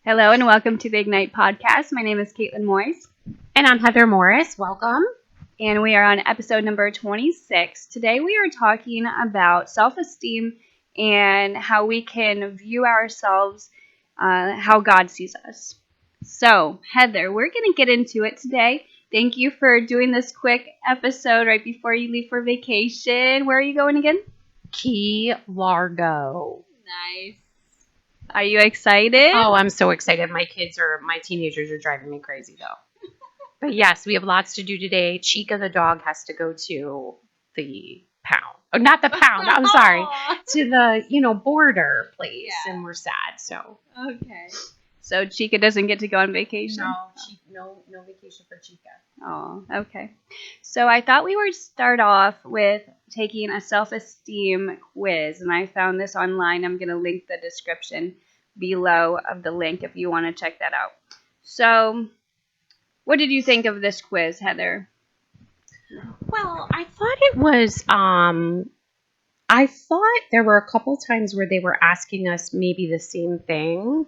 Hello and welcome to the Ignite podcast. My name is Kaitlyn Moyes, And I'm Heather Morris. Welcome. and we are on episode number 26. Today we are talking about self-esteem and how we can view ourselves, how God sees us. So, Heather, we're going to get into it today. Thank you for doing this quick episode right before you leave for vacation. Where are you going again? Key Largo. Nice. Are you excited? Oh, I'm so excited. My teenagers are driving me crazy though. But yes, we have lots to do today. Chica the dog has to go to the pound. Oh, not the pound. I'm sorry. To the, border place. Yeah. And we're sad. So Okay. So Chica doesn't get to go on vacation? no vacation for Chica. Oh, okay. So I thought we would start off with taking a self-esteem quiz, and I found this online. I'm going to link the description below of the link if you want to check that out. So, what did you think of this quiz, Heather? Well, I thought it was I thought there were a couple times where they were asking us maybe the same thing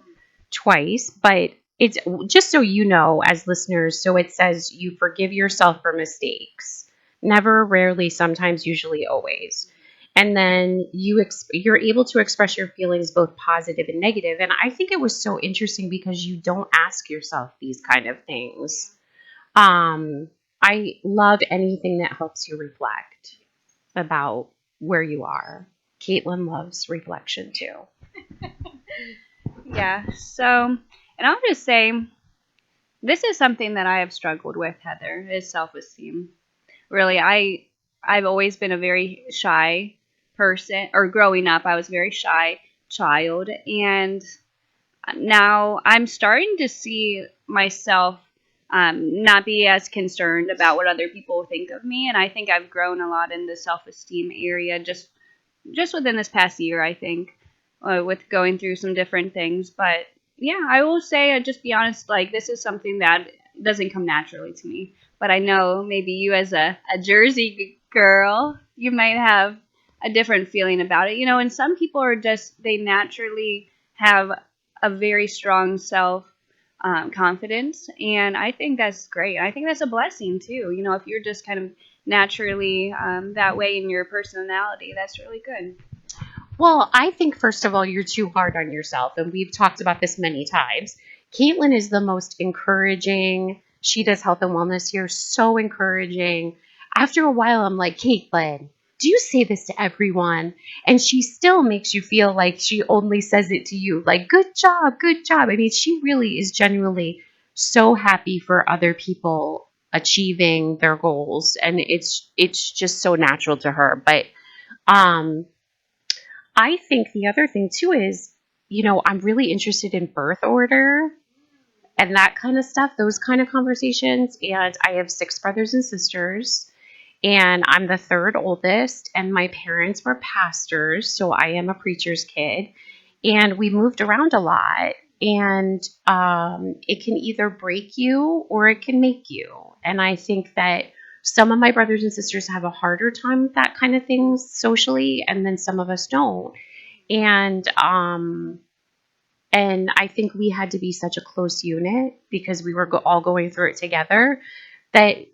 twice, but it's just so you know as listeners. So it says you forgive yourself for mistakes. Never, rarely, sometimes, usually, always. And then you're able to express your feelings both positive and negative. And I think it was so interesting because you don't ask yourself these kind of things. I love anything that helps you reflect about where you are. Kaitlyn loves reflection too. Yeah, so, and I'll just say, this is something that I have struggled with, Heather, is self-esteem. Really, I've always been a very shy person, or growing up, I was a very shy child, and now I'm starting to see myself not be as concerned about what other people think of me, and I think I've grown a lot in the self-esteem area just within this past year, I think, with going through some different things. But yeah, I will say, just be honest, like this is something that doesn't come naturally to me. But I know maybe you, as a Jersey girl, you might have a different feeling about it. And some people are just, they naturally have a very strong self confidence. And I think that's great. I think that's a blessing too. If you're just kind of naturally that way in your personality, that's really good. Well, I think first of all, you're too hard on yourself, and we've talked about this many times. Kaitlyn is the most encouraging. She does health and wellness here, so encouraging. After a while, I'm like, Kaitlyn, do you say this to everyone? And she still makes you feel like she only says it to you, like, good job, good job. I mean, she really is genuinely so happy for other people achieving their goals, and it's just so natural to her. But um I think the other thing too is, I'm really interested in birth order and that kind of stuff, those kind of conversations. And I have 6 brothers and sisters, and I'm the third oldest, and my parents were pastors. So I am a preacher's kid, and we moved around a lot. And it can either break you or it can make you. And I think that some of my brothers and sisters have a harder time with that kind of thing socially, and then some of us don't. And I think we had to be such a close unit because we were all going through it together. That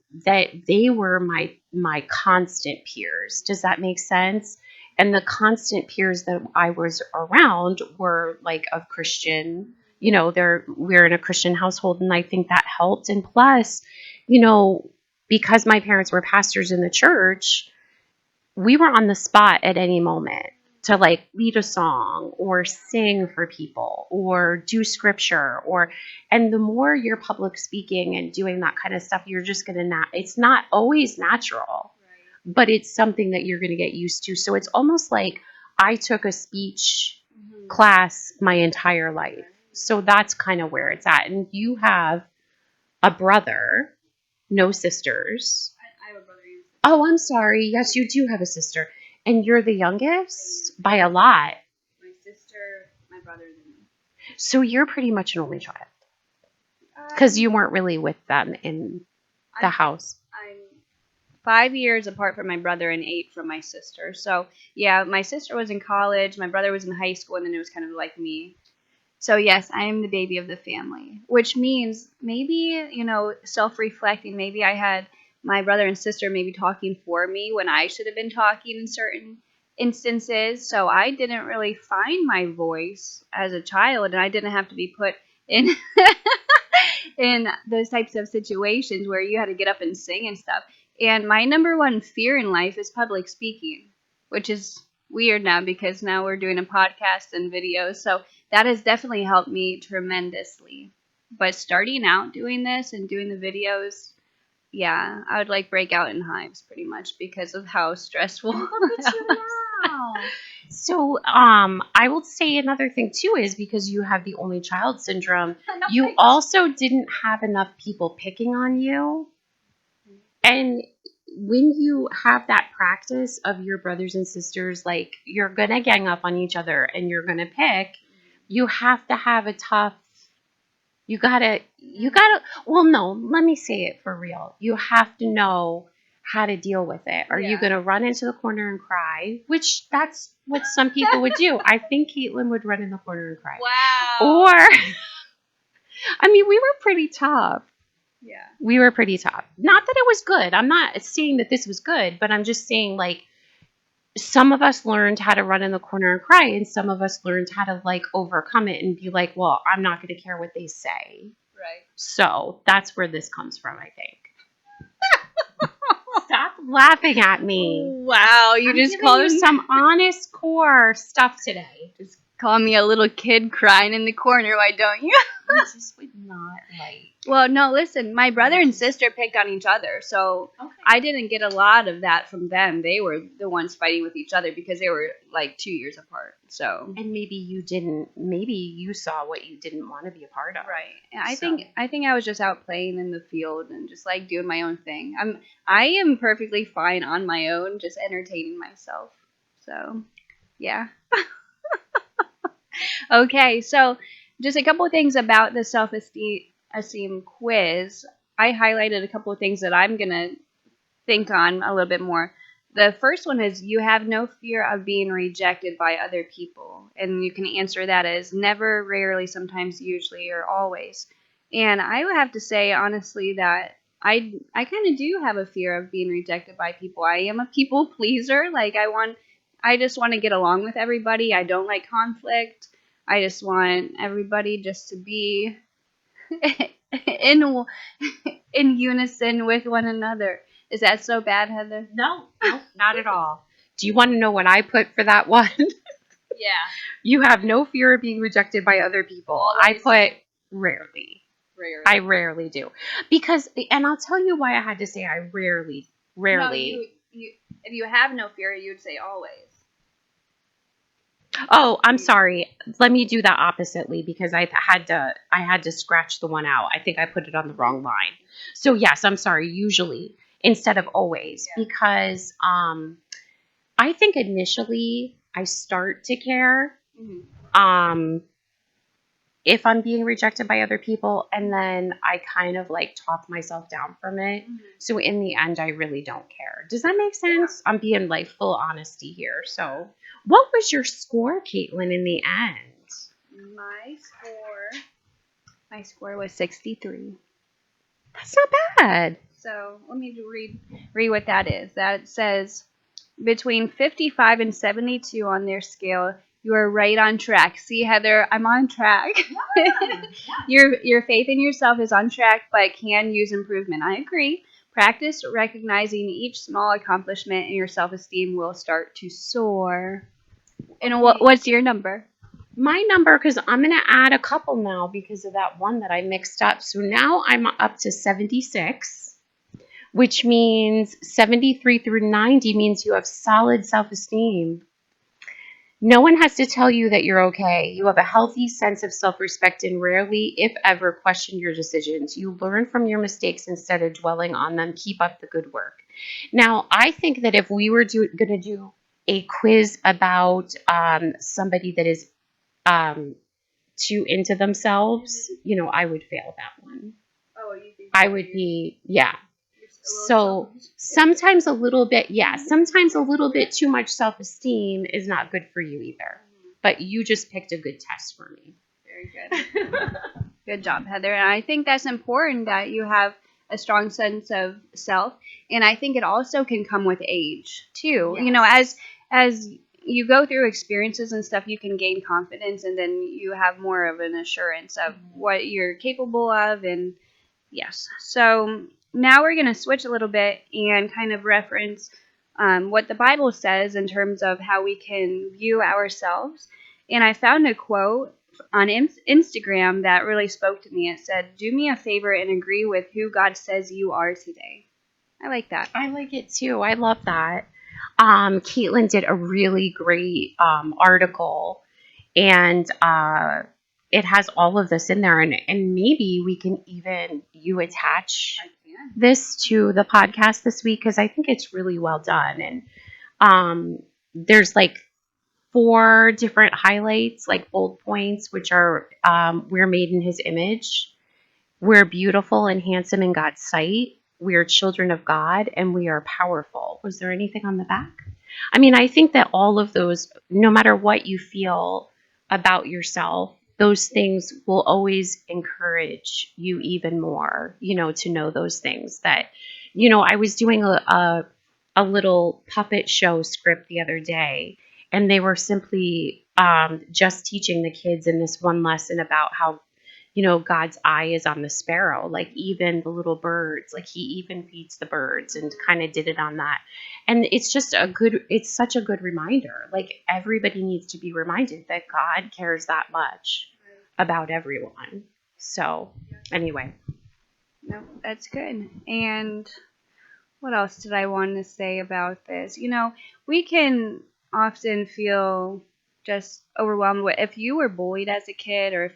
they were my constant peers. Does that make sense? And the constant peers that I was around were like of Christian. We're in a Christian household, and I think that helped. And plus, because my parents were pastors in the church, we were on the spot at any moment to like lead a song or sing for people or do scripture, and the more you're public speaking and doing that kind of stuff, you're just going to it's not always natural, but it's something that you're going to get used to. So it's almost like I took a speech class my entire life. So that's kind of where it's at. And you have a brother, no sisters. I have a brother. Oh, I'm sorry. Yes, you do have a sister. And you're the youngest by a lot. My sister, my brother, and me. So you're pretty much an only child. Because you weren't really with them in the house. I'm 5 years apart from my brother and 8 from my sister. So, yeah, my sister was in college, my brother was in high school, and then it was kind of like me. So yes, I am the baby of the family, which means maybe, self-reflecting, maybe I had my brother and sister maybe talking for me when I should have been talking in certain instances. So I didn't really find my voice as a child, and I didn't have to be put in in those types of situations where you had to get up and sing and stuff. And my number one fear in life is public speaking, which is weird now because now we're doing a podcast and videos. So that has definitely helped me tremendously. But starting out doing this and doing the videos, yeah, I would like break out in hives pretty much because of how stressful. Look at you now. So, I will say another thing too is because you have the only child syndrome, you also didn't have enough people picking on you. And when you have that practice of your brothers and sisters, like you're gonna gang up on each other and you're gonna pick, you have to have a tough. You gotta. Well, no, let me say it for real. You have to know how to deal with it. Are you gonna run into the corner and cry? Which that's what some people would do. I think Kaitlyn would run in the corner and cry. Wow. Or, I mean, we were pretty tough. Yeah. We were pretty tough. Not that it was good. I'm not saying that this was good, but I'm just saying like some of us learned how to run in the corner and cry, and some of us learned how to like overcome it and be like, well, I'm not going to care what they say. Right. So that's where this comes from, I think. Stop laughing at me. Wow, you I'm just giving called you some honest core stuff today. just call me a little kid crying in the corner. Why don't you? I just would not like. Well, no, listen, my brother and sister picked on each other, so Okay. I didn't get a lot of that from them. They were the ones fighting with each other because they were like 2 years apart. So And maybe you didn't. Maybe you saw what you didn't want to be a part of. right, and So- I think I was just out playing in the field and just like doing my own thing. I am perfectly fine on my own, just entertaining myself. So yeah. Okay, so just a couple of things about the self-esteem quiz. I highlighted a couple of things that I'm gonna think on a little bit more. The first one is you have no fear of being rejected by other people, and you can answer that as never, rarely, sometimes, usually, or always. And I would have to say honestly that I kind of do have a fear of being rejected by people. I am a people pleaser. Like I just want to get along with everybody. I don't like conflict. I just want everybody just to be in in unison with one another. Is that so bad, Heather? No, not at all. Do you want to know what I put for that one? Yeah. You have no fear of being rejected by other people. I put rarely. Rarely. I rarely do. Because, and I'll tell you why I had to say I rarely. No, if you have no fear, you'd say always. Oh, I'm sorry. Let me do that oppositely because I had to scratch the one out. I think I put it on the wrong line. So yes, I'm sorry. Usually instead of always, because I think initially I start to care if I'm being rejected by other people, and then I kind of like talk myself down from it. So in the end, I really don't care. Does that make sense? I'm being like full honesty here. So what was your score, Kaitlyn, in the end? My score was 63. That's not bad. So let me read what that is. That says between 55 and 72 on their scale. You are right on track. See, Heather, I'm on track. Your faith in yourself is on track, but can use improvement. I agree. Practice recognizing each small accomplishment, and your self-esteem will start to soar. And what's your number? My number, because I'm going to add a couple now because of that one that I mixed up. So now I'm up to 76, which means 73 through 90 means you have solid self-esteem. No one has to tell you that you're okay. You have a healthy sense of self-respect and rarely, if ever, question your decisions. You learn from your mistakes instead of dwelling on them. Keep up the good work. Now, I think that if we were going to do a quiz about somebody that is too into themselves, I would fail that one. Oh, you think I would be, yeah. So sometimes a little bit too much self-esteem is not good for you either. But you just picked a good test for me. Very Very good. Good job, Heather. And I think that's important that you have a strong sense of self. And I think it also can come with age too. Yes. You know, as you go through experiences and stuff, you can gain confidence, and then you have more of an assurance of what you're capable of. And yes. So now we're going to switch a little bit and kind of reference what the Bible says in terms of how we can view ourselves. And I found a quote on Instagram that really spoke to me. It said, "Do me a favor and agree with who God says you are today." I like that. I like it too. I love that. Kaitlyn did a really great article, and it has all of this in there. And maybe we can even you attach this to the podcast this week because I think it's really well done. And there's like 4 different highlights, like bold points, which are we're made in His image. We're beautiful and handsome in God's sight. We are children of God and we are powerful. Was there anything on the back? I mean, I think that all of those, no matter what you feel about yourself, those things will always encourage you even more, to know those things that, I was doing a little puppet show script the other day, and they were simply just teaching the kids in this one lesson about how God's eye is on the sparrow, like even the little birds, like He even feeds the birds, and kind of did it on that. And it's such a good reminder. Like everybody needs to be reminded that God cares that much about everyone. So anyway. No, that's good. And what else did I want to say about this? We can often feel just overwhelmed with if you were bullied as a kid, or if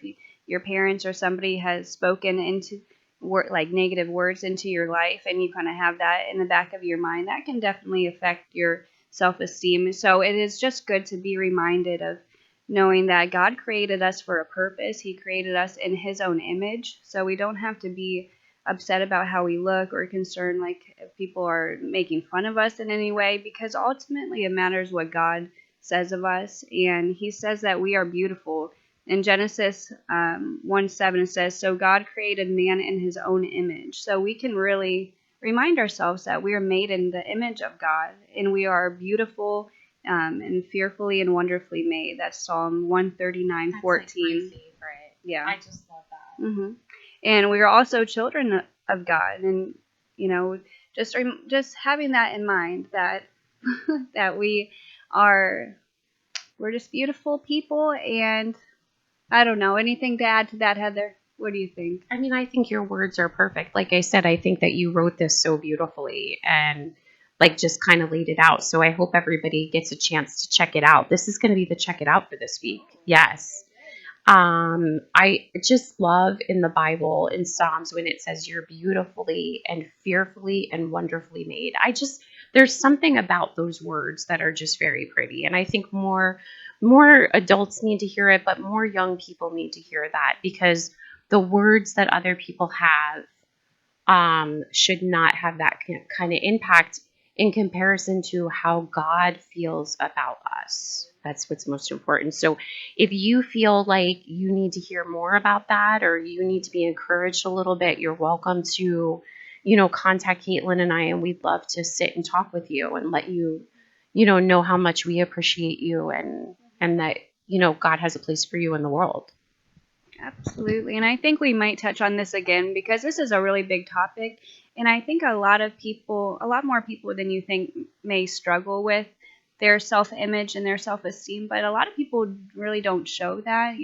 your parents or somebody has spoken into like negative words into your life, and you kind of have that in the back of your mind, that can definitely affect your self-esteem. So it is just good to be reminded of knowing that God created us for a purpose. He created us in His own image, so we don't have to be upset about how we look or concerned like if people are making fun of us in any way, because ultimately it matters what God says of us. And He says that we are beautiful. In Genesis 1:7 it says, "So God created man in His own image." So we can really remind ourselves that we are made in the image of God, and we are beautiful and fearfully and wonderfully made. That's Psalm 139:14. That's like my favorite. Yeah. I just love that. Mm-hmm. And we are also children of God, and just having that in mind, that that we're just beautiful people. And I don't know, anything to add to that, Heather? What do you think? I mean, I think your words are perfect. Like I said, I think that you wrote this so beautifully and like just kind of laid it out. So I hope everybody gets a chance to check it out. This is going to be the check it out for this week. Yes. I just love in the Bible, in Psalms, when it says you're beautifully and fearfully and wonderfully made. There's something about those words that are just very pretty. And I think more adults need to hear it, but more young people need to hear that, because the words that other people have should not have that kind of impact in comparison to how God feels about us. That's what's most important. So if you feel like you need to hear more about that, or you need to be encouraged a little bit, you're welcome to, contact Kaitlyn and I, and we'd love to sit and talk with you and let you, know how much we appreciate you, and that, God has a place for you in the world. Absolutely. And I think we might touch on this again because this is a really big topic. And I think a lot more people than you think may struggle with their self-image and their self-esteem. But a lot of people really don't show that.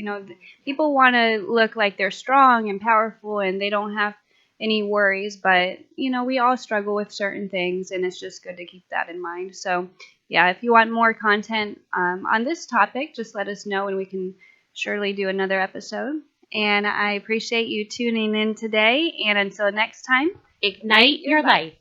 People want to look like they're strong and powerful and they don't have any worries. But, we all struggle with certain things, and it's just good to keep that in mind. So, yeah, if you want more content on this topic, just let us know and we can surely do another episode. And I appreciate you tuning in today. And until next time, ignite your life.